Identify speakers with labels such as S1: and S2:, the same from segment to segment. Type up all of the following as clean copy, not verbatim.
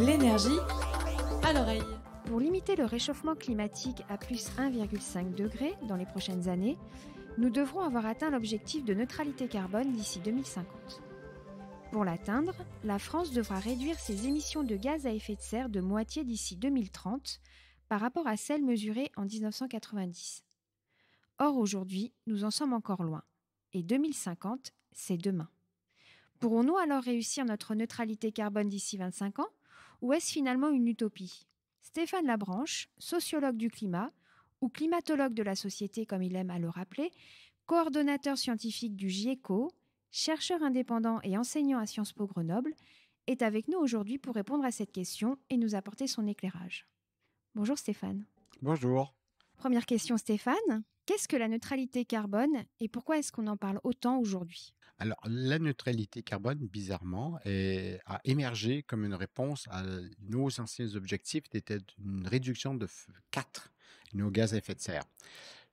S1: L'énergie à l'oreille.
S2: Pour limiter le réchauffement climatique à plus 1,5 degré dans les prochaines années, nous devrons avoir atteint l'objectif de neutralité carbone d'ici 2050. Pour l'atteindre, la France devra réduire ses émissions de gaz à effet de serre de moitié d'ici 2030 par rapport à celles mesurées en 1990. Or, aujourd'hui, nous en sommes encore loin. Et 2050, c'est demain. Pourrons-nous alors réussir notre neutralité carbone d'ici 25 ans ou est-ce finalement une utopie ? Stéphane Labranche, sociologue du climat ou climatologue de la société comme il aime à le rappeler, coordonnateur scientifique du GIECO, chercheur indépendant et enseignant à Sciences Po Grenoble, est avec nous aujourd'hui pour répondre à cette question et nous apporter son éclairage. Bonjour Stéphane.
S3: Bonjour.
S2: Première question Stéphane, qu'est-ce que la neutralité carbone et pourquoi est-ce qu'on en parle autant aujourd'hui ?
S3: Alors, la neutralité carbone, bizarrement, a émergé comme une réponse à nos anciens objectifs qui étaient une réduction de 4 nos gaz à effet de serre.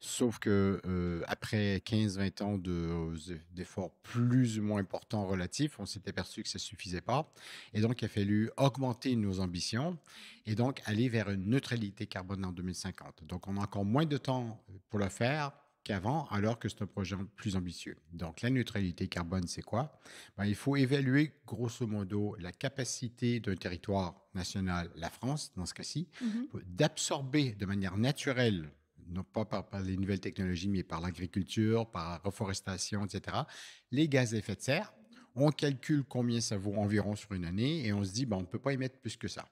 S3: Sauf que après 15-20 ans d'efforts plus ou moins importants relatifs, on s'est aperçu que ça suffisait pas. Et donc, il a fallu augmenter nos ambitions et donc aller vers une neutralité carbone en 2050. Donc, on a encore moins de temps pour le faire qu'avant, alors que c'est un projet plus ambitieux. Donc, la neutralité carbone, c'est quoi? Il faut évaluer, grosso modo, la capacité d'un territoire national, la France, dans ce cas-ci, d'absorber de manière naturelle, non pas par les nouvelles technologies, mais par l'agriculture, par la reforestation, etc., les gaz à effet de serre. On calcule combien ça vaut environ sur une année et on se dit, on ne peut pas émettre plus que ça.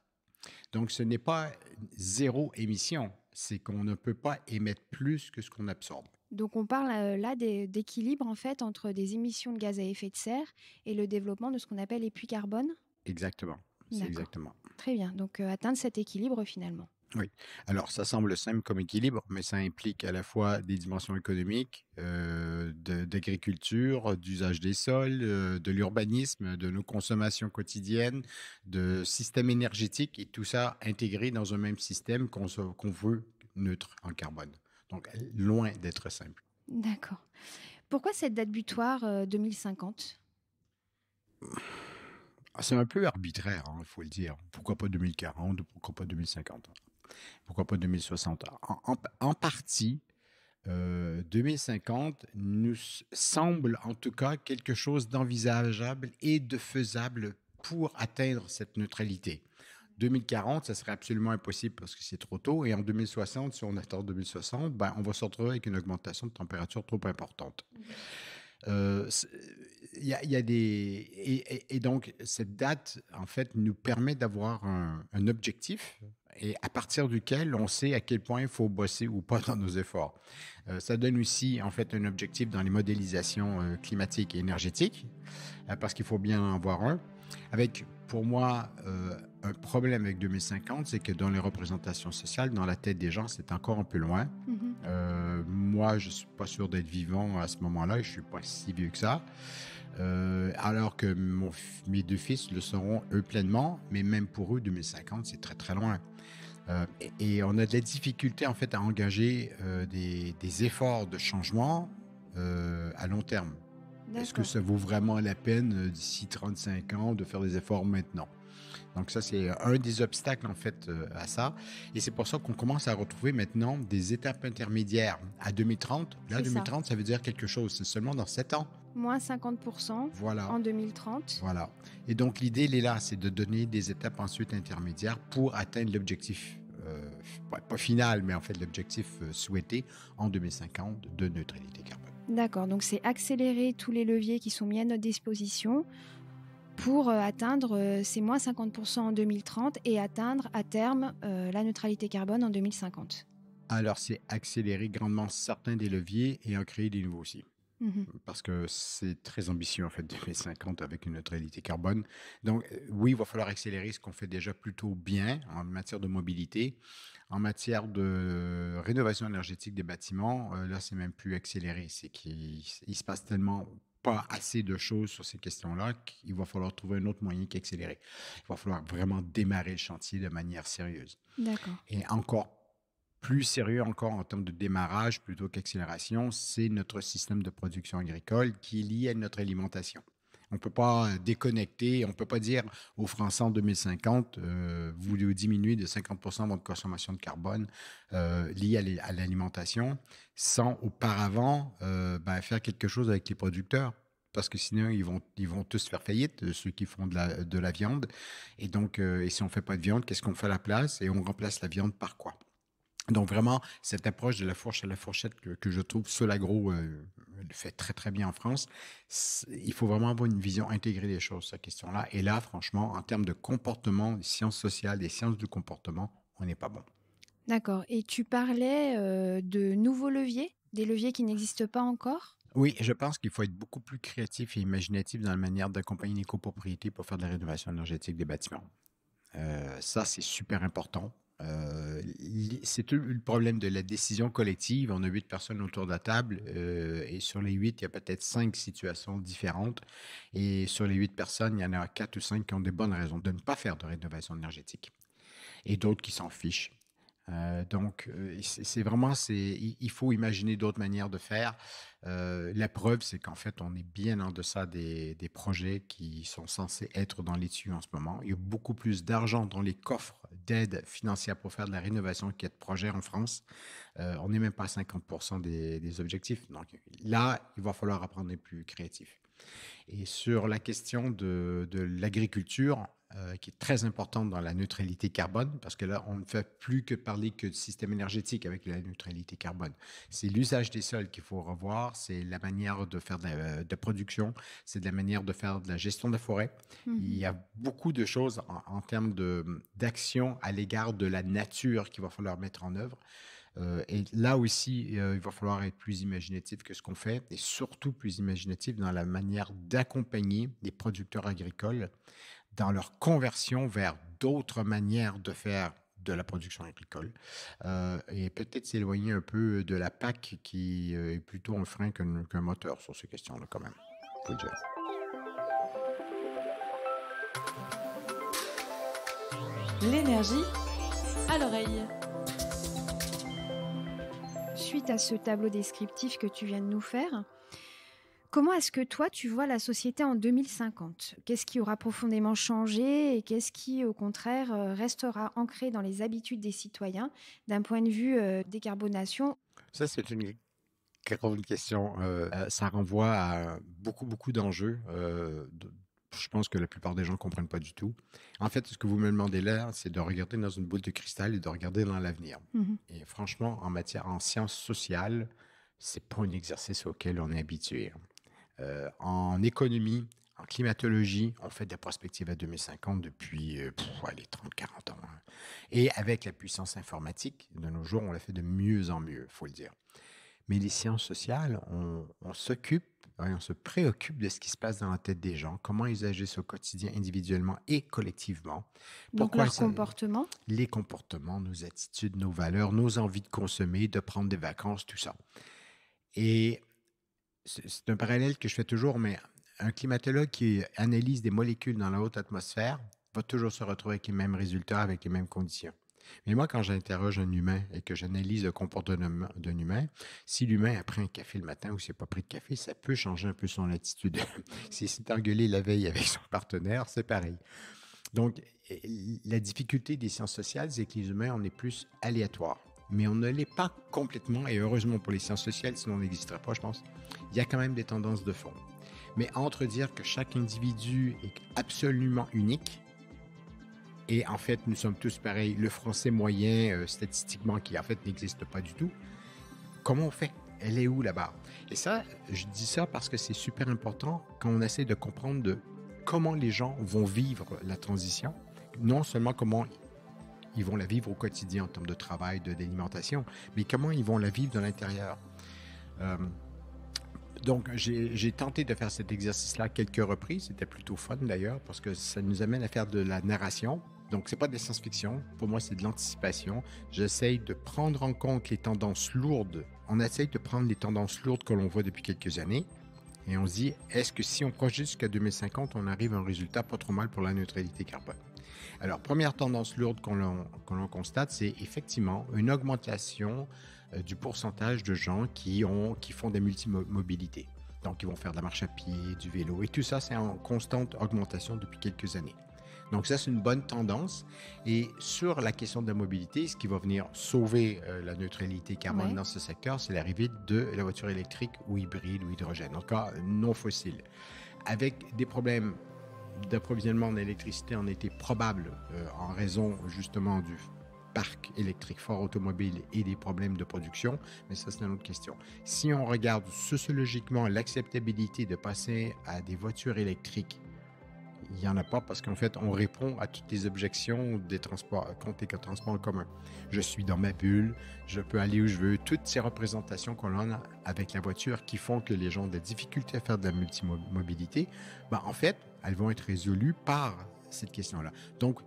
S3: Donc, ce n'est pas zéro émission, c'est qu'on ne peut pas émettre plus que ce qu'on absorbe.
S2: Donc, on parle là d'équilibre en fait entre des émissions de gaz à effet de serre et le développement de ce qu'on appelle les puits carbone.
S3: Exactement, c'est
S2: D'accord.
S3: exactement.
S2: Très bien, donc atteindre cet équilibre finalement.
S3: Oui. Alors, ça semble simple comme équilibre, mais ça implique à la fois des dimensions économiques, d'agriculture, d'usage des sols, de l'urbanisme, de nos consommations quotidiennes, de système énergétique et tout ça intégré dans un même système qu'on veut neutre en carbone. Donc, loin d'être simple.
S2: D'accord. Pourquoi cette date butoir 2050 ?
S3: C'est un peu arbitraire, il faut le dire. Pourquoi pas 2040 ou pourquoi pas 2050 ? Pourquoi pas 2060 ? En partie, 2050 nous semble en tout cas quelque chose d'envisageable et de faisable pour atteindre cette neutralité. 2040, ça serait absolument impossible parce que c'est trop tôt. Et en 2060, si on attend 2060, on va se retrouver avec une augmentation de température trop importante. Et donc, cette date, en fait, nous permet d'avoir un objectif et à partir duquel on sait à quel point il faut bosser ou pas dans nos efforts. Ça donne aussi, en fait, un objectif dans les modélisations climatiques et énergétiques parce qu'il faut bien en avoir un. Avec, pour moi, un problème avec 2050, c'est que dans les représentations sociales, dans la tête des gens, c'est encore un peu loin. Moi, je suis pas sûr d'être vivant à ce moment-là et je suis pas si vieux que ça. Alors que mes deux fils le seront eux pleinement, mais même pour eux, 2050, c'est très très loin. Et on a de la difficulté en fait à engager des efforts de changement à long terme. D'accord. Est-ce que ça vaut vraiment la peine d'ici 35 ans de faire des efforts maintenant? Donc ça, c'est un des obstacles en fait à ça. Et c'est pour ça qu'on commence à retrouver maintenant des étapes intermédiaires à 2030. Là, 2030, ça veut dire quelque chose. C'est seulement dans 7 ans.
S2: Moins 50% en 2030.
S3: Voilà. Et donc, l'idée, elle est là, c'est de donner des étapes ensuite intermédiaires pour atteindre l'objectif, pas final, mais en fait l'objectif souhaité en 2050 de neutralité carbone.
S2: D'accord, donc c'est accélérer tous les leviers qui sont mis à notre disposition pour atteindre ces moins 50% en 2030 et atteindre à terme la neutralité carbone en 2050.
S3: Alors, c'est accélérer grandement certains des leviers et en créer des nouveaux aussi. Parce que c'est très ambitieux, en fait, 2050 avec une neutralité carbone. Donc, oui, il va falloir accélérer ce qu'on fait déjà plutôt bien en matière de mobilité. En matière de rénovation énergétique des bâtiments, là, c'est même plus accéléré. C'est qu'il se passe tellement pas assez de choses sur ces questions-là qu'il va falloir trouver un autre moyen qu'accélérer. Il va falloir vraiment démarrer le chantier de manière sérieuse.
S2: D'accord.
S3: Et encore plus sérieux encore en termes de démarrage plutôt qu'accélération, c'est notre système de production agricole qui est lié à notre alimentation. On ne peut pas déconnecter, on ne peut pas dire aux Français en 2050, vous diminuez de 50% votre consommation de carbone liée à l'alimentation, sans auparavant faire quelque chose avec les producteurs. Parce que sinon, ils vont tous faire faillite, ceux qui font de la viande. Et donc, et si on ne fait pas de viande, qu'est-ce qu'on fait à la place? Et on remplace la viande par quoi? Donc vraiment, cette approche de la fourche à la fourchette que je trouve Solagro le fait très très bien en France, il faut vraiment avoir une vision intégrée des choses, cette question-là. Et là, franchement, en termes de comportement, des sciences sociales, des sciences du comportement, on n'est pas bon.
S2: D'accord. Et tu parlais de nouveaux leviers, des leviers qui n'existent pas encore?
S3: Oui, je pense qu'il faut être beaucoup plus créatif et imaginatif dans la manière d'accompagner les copropriétés pour faire de la rénovation énergétique des bâtiments. Ça, c'est super important. C'est tout le problème de la décision collective. On a 8 personnes autour de la table et sur les 8, il y a peut-être 5 situations différentes. Et sur les 8 personnes, il y en a 4 ou 5 qui ont des bonnes raisons de ne pas faire de rénovation énergétique et d'autres qui s'en fichent. C'est vraiment, il faut imaginer d'autres manières de faire. La preuve, c'est qu'en fait, on est bien en deçà des projets qui sont censés être dans les tuyaux en ce moment. Il y a beaucoup plus d'argent dans les coffres d'aide financière pour faire de la rénovation qu'il y a de projets en France. On n'est même pas à 50% des objectifs. Donc là, il va falloir apprendre à être plus créatif. Et sur la question de l'agriculture, qui est très importante dans la neutralité carbone, parce que là, on ne fait plus que parler que de système énergétique avec la neutralité carbone. C'est l'usage des sols qu'il faut revoir, c'est la manière de faire de production, c'est de la manière de faire de la gestion de la forêt. Il y a beaucoup de choses en termes d'action à l'égard de la nature qu'il va falloir mettre en œuvre. Et là aussi, il va falloir être plus imaginatif que ce qu'on fait et surtout plus imaginatif dans la manière d'accompagner les producteurs agricoles dans leur conversion vers d'autres manières de faire de la production agricole et peut-être s'éloigner un peu de la PAC qui est plutôt un frein qu'un moteur sur ces questions-là quand même, faut le dire.
S1: L'énergie à l'oreille.
S2: Suite à ce tableau descriptif que tu viens de nous faire, comment est-ce que toi, tu vois la société en 2050? Qu'est-ce qui aura profondément changé et qu'est-ce qui, au contraire, restera ancré dans les habitudes des citoyens d'un point de vue décarbonation?
S3: Ça, c'est une grande question. Ça renvoie à beaucoup d'enjeux. Je pense que la plupart des gens ne comprennent pas du tout. En fait, ce que vous me demandez là, c'est de regarder dans une boule de cristal et de regarder dans l'avenir. Et franchement, en sciences sociales, c'est pas un exercice auquel on est habitué. En économie, en climatologie, on fait des prospectives à 2050 depuis 30-40 ans. Et avec la puissance informatique, de nos jours, on la fait de mieux en mieux, il faut le dire. Mais les sciences sociales, on se préoccupe de ce qui se passe dans la tête des gens, comment ils agissent au quotidien, individuellement et collectivement.
S2: Donc leur comportement?
S3: Les comportements, nos attitudes, nos valeurs, nos envies de consommer, de prendre des vacances, tout ça. Et c'est un parallèle que je fais toujours, mais un climatologue qui analyse des molécules dans la haute atmosphère va toujours se retrouver avec les mêmes résultats, avec les mêmes conditions. Mais moi, quand j'interroge un humain et que j'analyse le comportement d'un humain, si l'humain a pris un café le matin ou s'il n'a pas pris de café, ça peut changer un peu son attitude. S'il s'est engueulé la veille avec son partenaire, c'est pareil. Donc, la difficulté des sciences sociales, c'est que les humains, on est plus aléatoires. Mais on ne l'est pas complètement, et heureusement pour les sciences sociales, sinon on n'existerait pas, je pense. Il y a quand même des tendances de fond. Mais entre dire que chaque individu est absolument unique, et en fait, nous sommes tous pareils. Le français moyen, statistiquement, qui en fait n'existe pas du tout. Comment on fait? Elle est où la barre? Et ça, je dis ça parce que c'est super important quand on essaie de comprendre de comment les gens vont vivre la transition. Non seulement comment ils vont la vivre au quotidien en termes de travail, d'alimentation, mais comment ils vont la vivre de l'intérieur. Donc, j'ai tenté de faire cet exercice-là quelques reprises. C'était plutôt fun d'ailleurs parce que ça nous amène à faire de la narration. Donc, c'est pas de la science-fiction. Pour moi, c'est de l'anticipation. J'essaye de prendre en compte les tendances lourdes. On essaye de prendre les tendances lourdes que l'on voit depuis quelques années. Et on se dit, est-ce que si on projette jusqu'à 2050, on arrive à un résultat pas trop mal pour la neutralité carbone? Alors, première tendance lourde qu'on l'on constate, c'est effectivement une augmentation du pourcentage de gens qui font des multimobilités. Donc, ils vont faire de la marche à pied, du vélo. Et tout ça, c'est en constante augmentation depuis quelques années. Donc, ça, c'est une bonne tendance. Et sur la question de la mobilité, ce qui va venir sauver la neutralité carbone dans ce secteur, c'est l'arrivée de la voiture électrique ou hybride ou hydrogène, en tout cas non fossile. Avec des problèmes d'approvisionnement en électricité en été probables en raison justement du parc électrique fort automobile et des problèmes de production, mais ça, c'est une autre question. Si on regarde sociologiquement l'acceptabilité de passer à des voitures électriques, il n'y en a pas parce qu'en fait, on répond à toutes les objections des transports, contre les transports en commun. Je suis dans ma bulle, je peux aller où je veux. Toutes ces représentations qu'on a avec la voiture qui font que les gens ont des difficultés à faire de la multimobilité, ben, en fait, elles vont être résolues par cette question-là. Donc,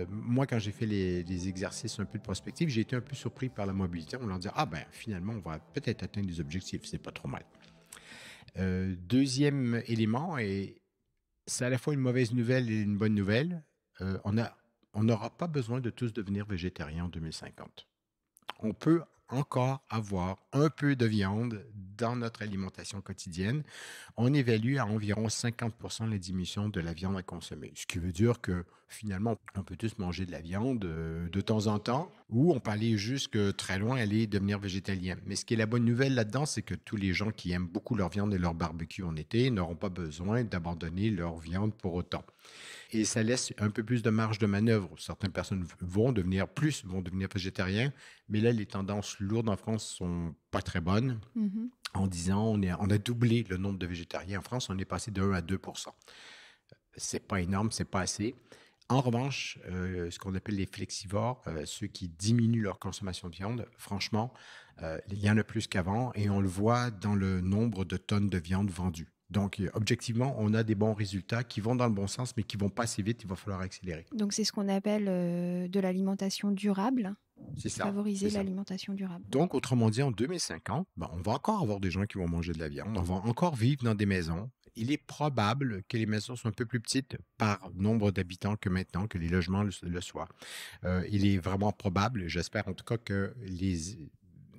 S3: moi, quand j'ai fait les exercices un peu de prospective, j'ai été un peu surpris par la mobilité. On leur dit, ah ben finalement, on va peut-être atteindre des objectifs, c'est pas trop mal. Deuxième élément, et c'est à la fois une mauvaise nouvelle et une bonne nouvelle, on n'aura pas besoin de tous devenir végétariens en 2050. On peut encore avoir un peu de viande dans notre alimentation quotidienne. On évalue à environ 50% la diminution de la viande à consommer. Ce qui veut dire que finalement, on peut tous manger de la viande de temps en temps ou on peut aller jusque très loin, aller devenir végétalien. Mais ce qui est la bonne nouvelle là-dedans, c'est que tous les gens qui aiment beaucoup leur viande et leur barbecue en été n'auront pas besoin d'abandonner leur viande pour autant. Et ça laisse un peu plus de marge de manœuvre. Certaines personnes vont devenir végétariens, mais là, les tendances lourdes en France sont pas très bonnes. En 10 ans, on a doublé le nombre de végétariens en France, on est passé de 1 à 2%. C'est pas énorme, c'est pas assez. En revanche, ce qu'on appelle les flexivores, ceux qui diminuent leur consommation de viande, franchement, il y en a plus qu'avant et on le voit dans le nombre de tonnes de viande vendues. Donc, objectivement, on a des bons résultats qui vont dans le bon sens, mais qui vont pas assez vite, il va falloir accélérer.
S2: Donc, c'est ce qu'on appelle de l'alimentation durable.
S3: C'est ça.
S2: Favoriser l'alimentation durable.
S3: Donc, autrement dit, en 2050, on va encore avoir des gens qui vont manger de la viande. On va encore vivre dans des maisons. Il est probable que les maisons soient un peu plus petites par nombre d'habitants que maintenant, que les logements le soient. Il est vraiment probable, j'espère en tout cas, que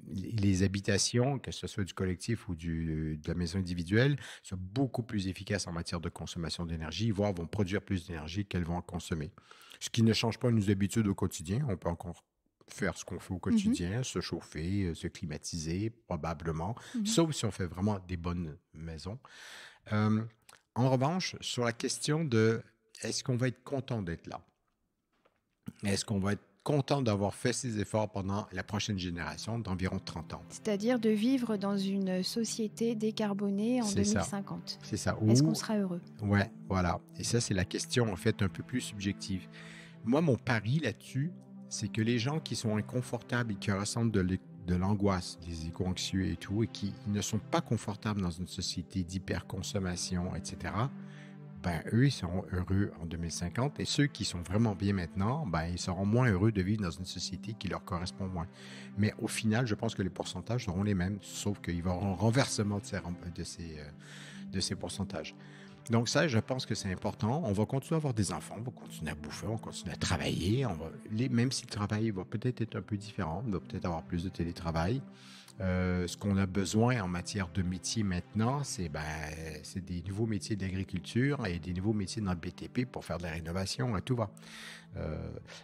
S3: les habitations, que ce soit du collectif ou de la maison individuelle, sont beaucoup plus efficaces en matière de consommation d'énergie, voire vont produire plus d'énergie qu'elles vont en consommer. Ce qui ne change pas nos habitudes au quotidien. On peut encore faire ce qu'on fait au quotidien, se chauffer, se climatiser, probablement, sauf si on fait vraiment des bonnes maisons. En revanche, sur la question de est-ce qu'on va être content d'être là? Est-ce qu'on va être content d'avoir fait ces efforts pendant la prochaine génération d'environ 30 ans?
S2: C'est-à-dire de vivre dans une société décarbonée en 2050.
S3: C'est ça.
S2: Est-ce qu'on sera heureux?
S3: Ouais, voilà. Et ça, c'est la question, en fait, un peu plus subjective. Moi, mon pari là-dessus, c'est que les gens qui sont inconfortables et qui ressentent de l'angoisse, les éco-anxieux et tout, et qui ne sont pas confortables dans une société d'hyperconsommation, etc., ben, eux, ils seront heureux en 2050. Et ceux qui sont vraiment bien maintenant, ben, ils seront moins heureux de vivre dans une société qui leur correspond moins. Mais au final, je pense que les pourcentages seront les mêmes, sauf qu'il va y avoir un renversement de ces pourcentages. Donc ça, je pense que c'est important. On va continuer à avoir des enfants, on va continuer à bouffer, on va continuer à travailler. Même si le travail va peut-être être un peu différent, on va peut-être avoir plus de télétravail. Ce qu'on a besoin en matière de métiers maintenant, c'est des nouveaux métiers d'agriculture et des nouveaux métiers dans le BTP pour faire de la rénovation, et tout va.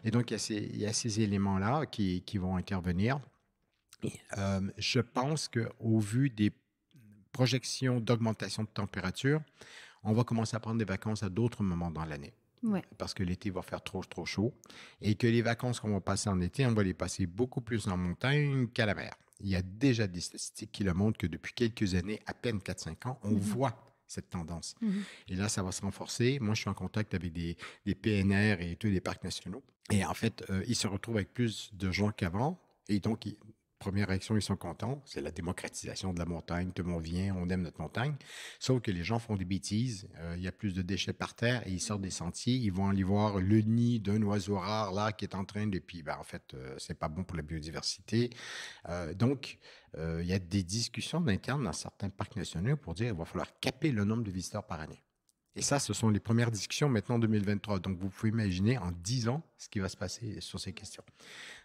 S3: Et donc, il y a ces éléments-là qui vont intervenir. Je pense qu'au vu des projections d'augmentation de température, on va commencer à prendre des vacances à d'autres moments dans l'année.
S2: Ouais.
S3: Parce que l'été va faire trop chaud et que les vacances qu'on va passer en été, on va les passer beaucoup plus en montagne qu'à la mer. Il y a déjà des statistiques qui le montrent que depuis quelques années, à peine 4-5 ans, on voit cette tendance. Et là, ça va se renforcer. Moi, je suis en contact avec des PNR et tous les parcs nationaux. Et en fait, ils se retrouvent avec plus de gens qu'avant. Et donc, première réaction, ils sont contents. C'est la démocratisation de la montagne. Tout le monde vient, on aime notre montagne. Sauf que les gens font des bêtises. Il y a plus de déchets par terre et ils sortent des sentiers. Ils vont aller voir le nid d'un oiseau rare là qui est en train de... Puis, en fait, c'est pas bon pour la biodiversité. Donc, il y a des discussions d'interne dans certains parcs nationaux pour dire qu'il va falloir caper le nombre de visiteurs par année. Et ça, ce sont les premières discussions maintenant en 2023. Donc, vous pouvez imaginer en 10 ans ce qui va se passer sur ces questions.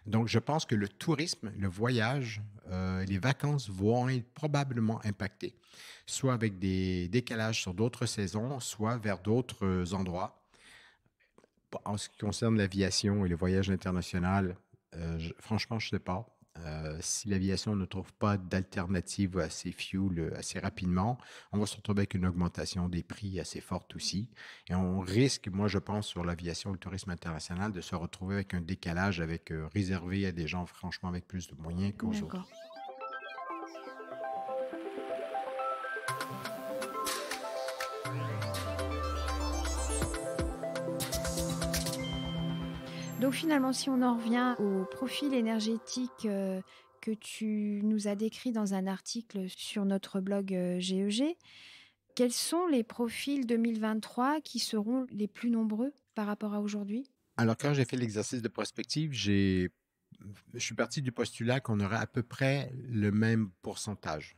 S3: Donc, je pense que le tourisme, le voyage, les vacances vont être probablement impactés, soit avec des décalages sur d'autres saisons, soit vers d'autres endroits. En ce qui concerne l'aviation et le voyage international, franchement, je ne sais pas. Si l'aviation ne trouve pas d'alternative à ces fuels assez rapidement, on va se retrouver avec une augmentation des prix assez forte aussi. Et on risque, moi je pense, sur l'aviation et le tourisme international, de se retrouver avec un décalage réservé à des gens franchement avec plus de moyens qu'aux autres.
S2: D'accord. Donc finalement, si on en revient au profil énergétique que tu nous as décrit dans un article sur notre blog GEG, quels sont les profils 2023 qui seront les plus nombreux par rapport à aujourd'hui?
S3: Alors, quand j'ai fait l'exercice de prospective, je suis parti du postulat qu'on aurait à peu près le même pourcentage.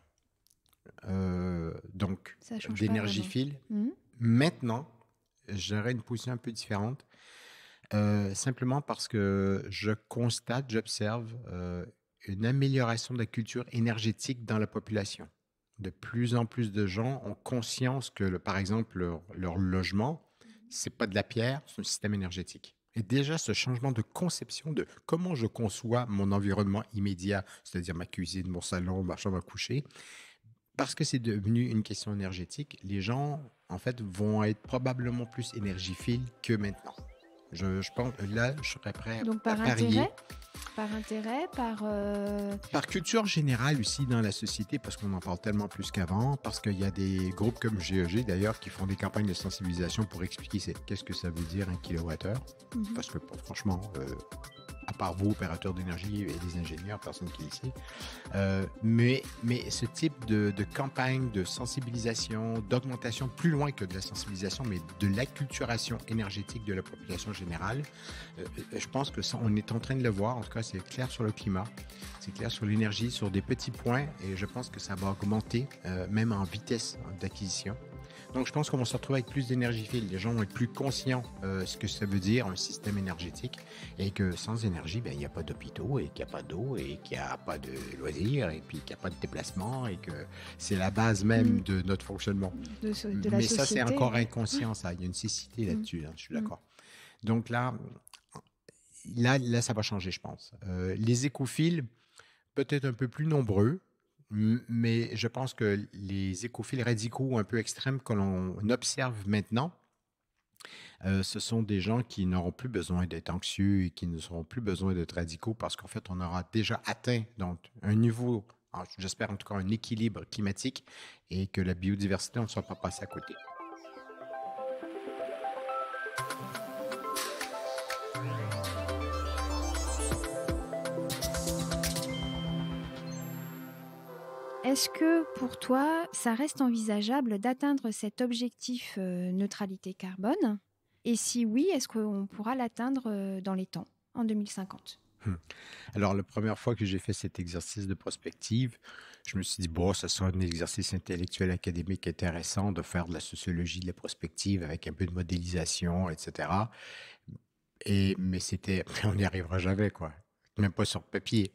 S3: Donc,
S2: Ça change pas
S3: d'énergie
S2: vraiment.
S3: fil.
S2: Mhm.
S3: Maintenant, j'aurais une position un peu différente, simplement parce que je constate, j'observe une amélioration de la culture énergétique dans la population. De plus en plus de gens ont conscience que, par exemple, leur logement, c'est pas de la pierre, c'est un système énergétique. Et déjà, ce changement de conception de comment je conçois mon environnement immédiat, c'est-à-dire ma cuisine, mon salon, ma chambre à coucher, parce que c'est devenu une question énergétique, les gens, en fait, vont être probablement plus énergiphiles que maintenant. Je pense, là, je serais prêt
S2: Donc
S3: à
S2: par
S3: parier.
S2: intérêt,
S3: Par culture générale aussi dans la société, parce qu'on en parle tellement plus qu'avant, parce qu'il y a des groupes comme GEG d'ailleurs qui font des campagnes de sensibilisation pour expliquer qu'est-ce que ça veut dire 1 kWh.
S2: Mhm.
S3: Parce que franchement, à part vous, opérateurs d'énergie et les ingénieurs, personne qui le sait. Mais ce type de campagne de sensibilisation, d'augmentation, plus loin que de la sensibilisation, mais de l'acculturation énergétique de la population générale, je pense que ça, on est en train de le voir. En tout cas, c'est clair sur le climat, c'est clair sur l'énergie, sur des petits points, et je pense que ça va augmenter, même en vitesse d'acquisition. Donc, je pense qu'on va se retrouver avec plus d'énergie fil. Les gens vont être plus conscients ce que ça veut dire, un système énergétique, et que sans énergie, ben, il n'y a pas d'hôpitaux, et qu'il n'y a pas d'eau, et qu'il n'y a pas de loisirs, et puis qu'il n'y a pas de déplacement, et que c'est la base même de notre fonctionnement.
S2: de la société.
S3: Mais ça, c'est encore inconscient, ça. Il y a une cécité là-dessus, hein, je suis d'accord. Donc là, ça va changer, je pense. Les écophiles, peut-être un peu plus nombreux, mais je pense que les écophiles radicaux un peu extrêmes que l'on observe maintenant, ce sont des gens qui n'auront plus besoin d'être anxieux et qui ne seront plus besoin d'être radicaux parce qu'en fait, on aura déjà atteint donc, un niveau, j'espère en tout cas un équilibre climatique et que la biodiversité ne soit pas passée à côté.
S2: Est-ce que pour toi, ça reste envisageable d'atteindre cet objectif neutralité carbone? Et si oui, est-ce qu'on pourra l'atteindre dans les temps, en 2050?
S3: Alors, la première fois que j'ai fait cet exercice de prospective, je me suis dit, bon, ça sera un exercice intellectuel académique intéressant de faire de la sociologie de la prospective avec un peu de modélisation, etc. Mais on n'y arrivera jamais, quoi. Même pas sur papier.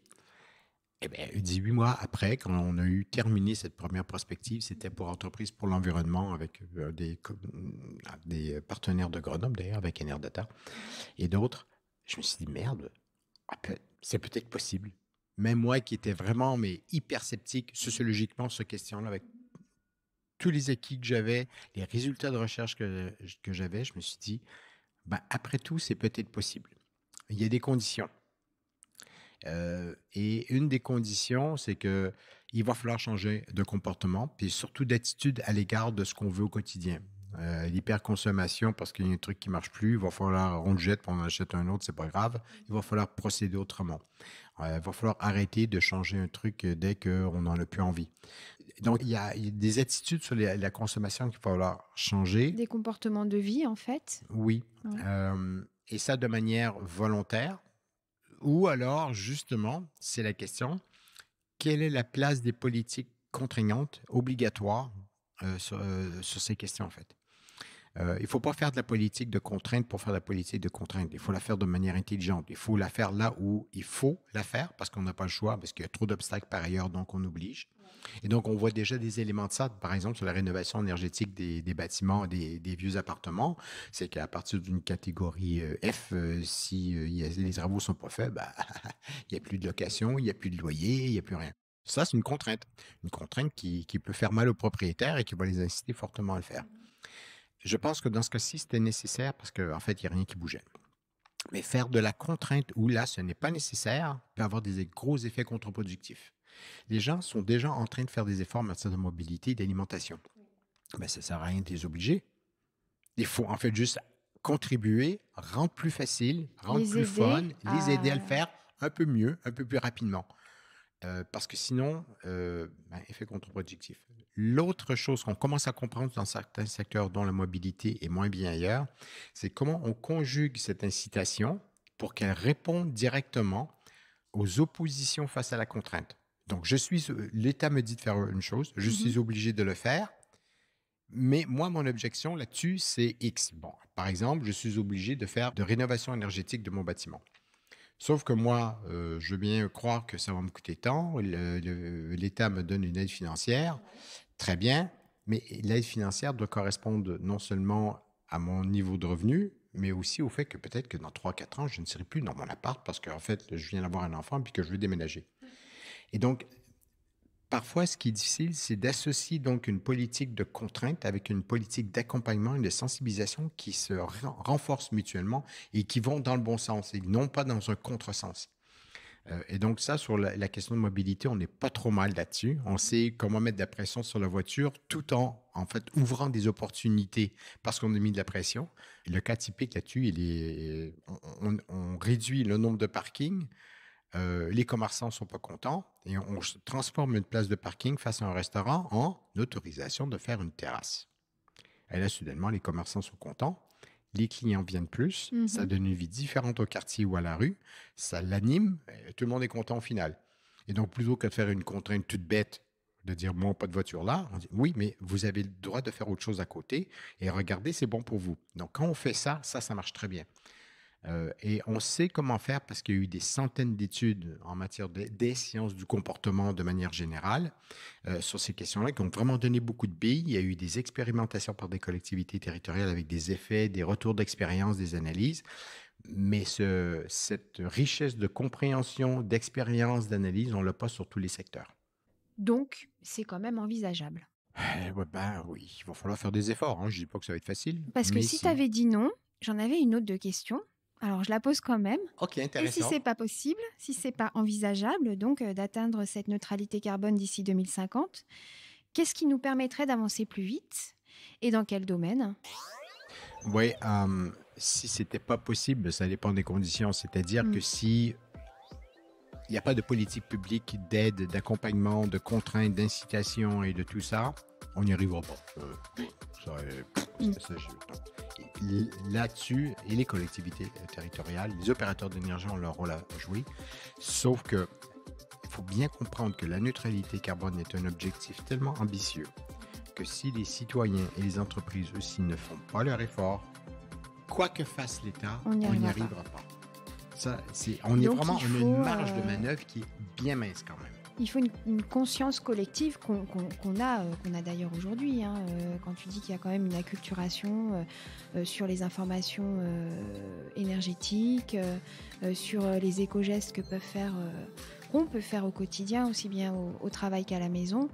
S3: Eh bien, 18 mois après, quand on a eu terminé cette première prospective, c'était pour Entreprises pour l'environnement avec des partenaires de Grenoble, d'ailleurs, avec Enerdata et d'autres. Je me suis dit, merde, c'est peut-être possible. Même moi qui étais vraiment hyper sceptique sociologiquement sur cette question-là, avec tous les acquis que j'avais, les résultats de recherche que j'avais, je me suis dit, après tout, c'est peut-être possible. Il y a des conditions. Et une des conditions, c'est qu'il va falloir changer de comportement, puis surtout d'attitude à l'égard de ce qu'on veut au quotidien. L'hyperconsommation, parce qu'il y a un truc qui ne marche plus, il va falloir, on le jette, puis on en achète un autre, c'est pas grave. Il va falloir procéder autrement. Il va falloir arrêter de changer un truc dès qu'on n'en a plus envie. Donc, il y a des attitudes sur la consommation qu'il va falloir changer.
S2: Des comportements de vie, en fait.
S3: Oui. Ouais. Et ça de manière volontaire. Ou alors, justement, c'est la question, quelle est la place des politiques contraignantes, obligatoires, sur ces questions, en fait? Il ne faut pas faire de la politique de contrainte pour faire de la politique de contrainte. Il faut la faire de manière intelligente. Il faut la faire là où il faut la faire parce qu'on n'a pas le choix, parce qu'il y a trop d'obstacles par ailleurs, donc on oblige. Et donc, on voit déjà des éléments de ça, par exemple, sur la rénovation énergétique des bâtiments, des vieux appartements. C'est qu'à partir d'une catégorie F, si les travaux ne sont pas faits, ben, il n'y a plus de location, il n'y a plus de loyer, il n'y a plus rien. Ça, c'est une contrainte. Une contrainte qui peut faire mal aux propriétaires et qui va les inciter fortement à le faire. Je pense que dans ce cas-ci, c'était nécessaire parce qu'en fait, il n'y a rien qui bougeait. Mais faire de la contrainte où là, ce n'est pas nécessaire peut avoir des gros effets contre-productifs. Les gens sont déjà en train de faire des efforts en matière de mobilité et d'alimentation. Mais ça ne sert à rien de les obliger. Il faut en fait juste contribuer, rendre plus facile, rendre plus fun, les aider à le faire un peu mieux, un peu plus rapidement. Parce que sinon, effet contre-productif. L'autre chose qu'on commence à comprendre dans certains secteurs dont la mobilité est moins bien ailleurs, c'est comment on conjugue cette incitation pour qu'elle réponde directement aux oppositions face à la contrainte. Donc, l'État me dit de faire une chose, je suis obligé de le faire, mais moi, mon objection là-dessus, c'est X. Bon, par exemple, je suis obligé de faire de rénovation énergétique de mon bâtiment. Sauf que moi, je veux bien croire que ça va me coûter tant. L'État me donne une aide financière. Très bien. Mais l'aide financière doit correspondre non seulement à mon niveau de revenu, mais aussi au fait que peut-être que dans 3-4 ans, je ne serai plus dans mon appart parce qu'en fait, je viens d'avoir un enfant et que je veux déménager. Et donc, parfois, ce qui est difficile, c'est d'associer donc une politique de contrainte avec une politique d'accompagnement et de sensibilisation qui se renforcent mutuellement et qui vont dans le bon sens et non pas dans un contresens. Et donc ça, sur la question de mobilité, on n'est pas trop mal là-dessus. On sait comment mettre de la pression sur la voiture tout en fait, ouvrant des opportunités parce qu'on a mis de la pression. Et le cas typique là-dessus, on réduit le nombre de parkings. Les commerçants ne sont pas contents et on transforme une place de parking face à un restaurant en autorisation de faire une terrasse. Et là, soudainement, les commerçants sont contents. Les clients viennent plus, ça donne une vie différente au quartier ou à la rue, ça l'anime, tout le monde est content au final. Et donc, plutôt que de faire une contrainte toute bête, de dire, moi, pas de voiture là, on dit, oui, mais vous avez le droit de faire autre chose à côté, et regardez, c'est bon pour vous. Donc, quand on fait ça, ça marche très bien. Et on sait comment faire parce qu'il y a eu des centaines d'études en matière des sciences du comportement de manière générale sur ces questions-là qui ont vraiment donné beaucoup de billes. Il y a eu des expérimentations par des collectivités territoriales avec des effets, des retours d'expérience, des analyses. Mais cette richesse de compréhension, d'expérience, d'analyse, on ne l'a pas sur tous les secteurs.
S2: Donc, c'est quand même envisageable.
S3: Oui, il va falloir faire des efforts. Je ne dis pas que ça va être facile.
S2: Parce que si tu avais dit non, j'en avais une autre de question. Alors, je la pose quand même.
S3: Ok, intéressant.
S2: Et si ce n'est pas possible, si ce n'est pas envisageable donc d'atteindre cette neutralité carbone d'ici 2050, qu'est-ce qui nous permettrait d'avancer plus vite et dans quel domaine ?
S3: Oui, si ce n'était pas possible, ça dépend des conditions. C'est-à-dire que si il n'y a pas de politique publique d'aide, d'accompagnement, de contraintes, d'incitation et de tout ça, on n'y arrivera pas. Là-dessus, et les collectivités territoriales, les opérateurs d'énergie ont leur rôle à jouer. Sauf que il faut bien comprendre que la neutralité carbone est un objectif tellement ambitieux que si les citoyens et les entreprises aussi ne font pas leur effort, quoi que fasse l'État, on n'y arrivera pas. Ça, on a une marge de manœuvre qui est bien mince quand même.
S2: Il faut une conscience collective qu'on a d'ailleurs aujourd'hui. Quand tu dis qu'il y a quand même une acculturation sur les informations énergétiques, sur les éco-gestes qu'on peut faire au quotidien, aussi bien au travail qu'à la maison,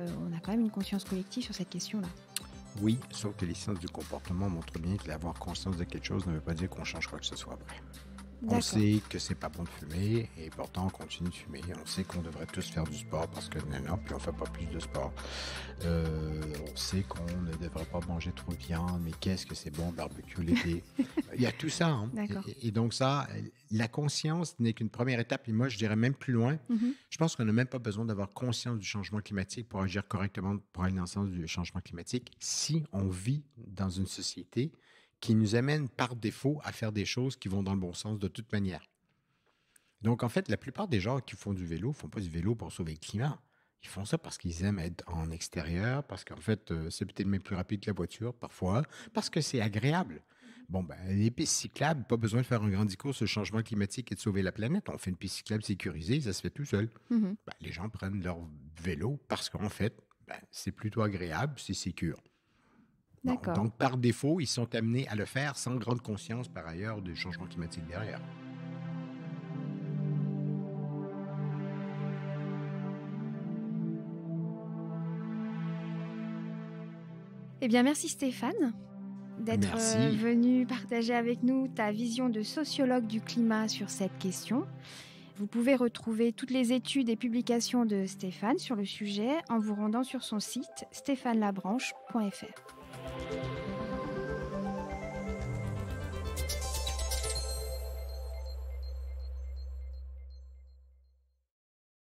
S2: on a quand même une conscience collective sur cette question-là.
S3: Oui, sauf que les sciences du comportement montrent bien que d'avoir conscience de quelque chose ne veut pas dire qu'on change quoi que ce soit après. On sait que c'est pas bon de fumer et pourtant on continue de fumer. On sait qu'on devrait tous faire du sport parce que non, puis on fait pas plus de sport. On sait qu'on ne devrait pas manger trop de viande, mais qu'est-ce que c'est bon, barbecue l'été. Il y a tout ça. Et donc ça, la conscience n'est qu'une première étape. Et moi, je dirais même plus loin. Je pense qu'on n'a même pas besoin d'avoir conscience du changement climatique pour agir correctement pour aller dans le sens du changement climatique si on vit dans une société qui nous amène par défaut à faire des choses qui vont dans le bon sens de toute manière. Donc, en fait, la plupart des gens qui font du vélo ne font pas du vélo pour sauver le climat. Ils font ça parce qu'ils aiment être en extérieur, parce qu'en fait, c'est peut-être même plus rapide que la voiture parfois, parce que c'est agréable. Bon, ben, les pistes cyclables, pas besoin de faire un grand discours sur le changement climatique et de sauver la planète. On fait une piste cyclable sécurisée, ça se fait tout seul.
S2: Mhm.
S3: Ben, les gens prennent leur vélo parce qu'en fait, ben, c'est plutôt agréable, c'est sécure. Bon,
S2: D'accord.
S3: donc, par défaut, ils sont amenés à le faire sans grande conscience, par ailleurs, du changement climatique derrière.
S2: Eh bien, merci Stéphane d'être
S3: Merci.
S2: venu partager avec nous ta vision de sociologue du climat sur cette question. Vous pouvez retrouver toutes les études et publications de Stéphane sur le sujet en vous rendant sur son site stéphanelabranche.fr.